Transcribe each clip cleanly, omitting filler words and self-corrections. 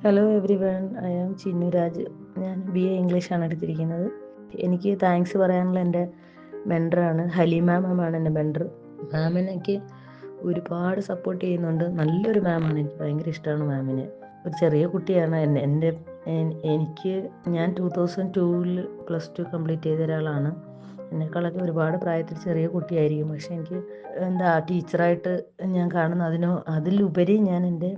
Hello everyone, I am Chinnu Raj. ഞാൻ BA ഇംഗ്ലീഷാണ് എടുത്തിരിക്കുന്നത്. എനിക്ക് താങ്ക്സ് പറയാനുള്ള എൻ്റെ മെൻറ്ററാണ് ഹലീമ മാമാണ് എൻ്റെ മെൻറ്റർ. മാമിനെനിക്ക് ഒരുപാട് സപ്പോർട്ട് ചെയ്യുന്നുണ്ട്. നല്ലൊരു മാമാണ്, എനിക്ക് ഭയങ്കര ഇഷ്ടമാണ് മാമിനെ. ഒരു ചെറിയ കുട്ടിയാണ് എനിക്ക് ഞാൻ 2002 +2 കംപ്ലീറ്റ് ചെയ്ത ഒരാളാണ്. എന്നെക്കാളൊക്കെ ഒരുപാട് പ്രായത്തിൽ ചെറിയ കുട്ടിയായിരിക്കും. പക്ഷേ എനിക്ക് ടീച്ചറായിട്ട് ഞാൻ കാണുന്നത് അതിലുപരി ഞാൻ എൻ്റെ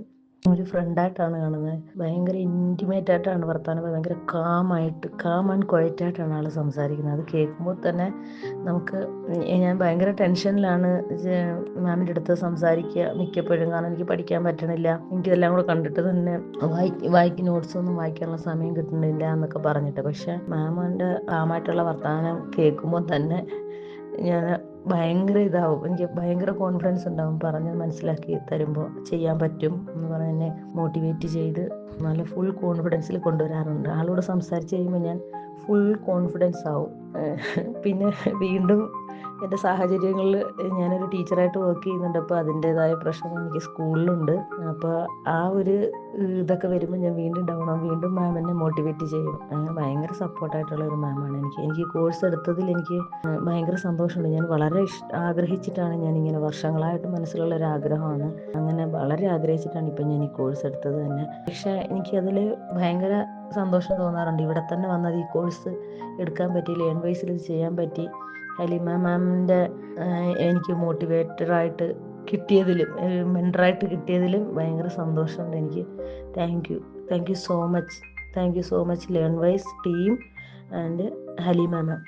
ഒരു ഫ്രണ്ടായിട്ടാണ് കാണുന്നത്. ഭയങ്കര ഇൻറ്റിമേറ്റ് ആയിട്ടാണ് വർത്താനം, ഭയങ്കര കാം ആൻഡ് ക്വയറ്റ് ആയിട്ടാണ് ആൾ സംസാരിക്കുന്നത്. അത് കേൾക്കുമ്പോൾ തന്നെ ഞാൻ ഭയങ്കര ടെൻഷനിലാണ് മാമിൻ്റെ അടുത്ത് സംസാരിക്കുക മിക്കപ്പോഴും. കാരണം എനിക്ക് പഠിക്കാൻ പറ്റണില്ല, എനിക്കിതെല്ലാം കൂടെ കണ്ടിട്ട് തന്നെ നോട്ട്സൊന്നും വായിക്കാനുള്ള സമയം കിട്ടുന്നില്ല എന്നൊക്കെ പറഞ്ഞിട്ട്. പക്ഷേ മാമിൻ്റെ കാമായിട്ടുള്ള വർത്തമാനം കേൾക്കുമ്പോൾ തന്നെ ഞാൻ എനിക്ക് ഭയങ്കര കോൺഫിഡൻസ് ഉണ്ടാവും. പറഞ്ഞ് മനസ്സിലാക്കി തരുമ്പോൾ ചെയ്യാൻ പറ്റും എന്ന് പറഞ്ഞ് എന്നെ മോട്ടിവേറ്റ് ചെയ്ത് നല്ല ഫുൾ കോൺഫിഡൻസിൽ കൊണ്ടുവരാറുണ്ട്. ആളോട് സംസാരിച്ച് കഴിയുമ്പോൾ ഞാൻ ഫുൾ കോൺഫിഡൻസ് ആവും. പിന്നെ വീണ്ടും എൻ്റെ സാഹചര്യങ്ങളിൽ ഞാനൊരു ടീച്ചറായിട്ട് വർക്ക് ചെയ്യുന്നുണ്ട്. അപ്പോൾ അതിൻ്റേതായ പ്രഷർ എനിക്ക് സ്കൂളിലുണ്ട്. അപ്പോൾ ആ ഒരു ഇതൊക്കെ വരുമ്പോൾ ഞാൻ വീണ്ടും ഡൗൺ ആവും. വീണ്ടും മാം എന്നെ മോട്ടിവേറ്റ് ചെയ്യും. അങ്ങനെ ഭയങ്കര സപ്പോർട്ടായിട്ടുള്ള ഒരു മാമാണ് എനിക്ക് കോഴ്സ് എടുത്തതിൽ എനിക്ക് ഭയങ്കര സന്തോഷമുണ്ട്. ഞാൻ വളരെ ആഗ്രഹിച്ചിട്ടാണ്, ഞാനിങ്ങനെ വർഷങ്ങളായിട്ട് മനസ്സിലുള്ള ഒരു ആഗ്രഹമാണ്. അങ്ങനെ വളരെ ആഗ്രഹിച്ചിട്ടാണ് ഇപ്പം ഞാൻ ഈ കോഴ്സ് എടുത്തത് തന്നെ. പക്ഷേ എനിക്കതിൽ ഭയങ്കര സന്തോഷം തോന്നാറുണ്ട്. ഇവിടെ തന്നെ വന്നത് ഈ കോഴ്സ് എടുക്കാൻ പറ്റി, ലേൺ വൈസിൽ ചെയ്യാൻ പറ്റി. ഹലീമ മാമിൻ്റെ എനിക്ക് മോട്ടിവേറ്ററായിട്ട് കിട്ടിയതിലും മെൻറ്ററായിട്ട് കിട്ടിയതിലും ഭയങ്കര സന്തോഷമുണ്ട് എനിക്ക്. Thank you so much learn wise team and Halima ma'am.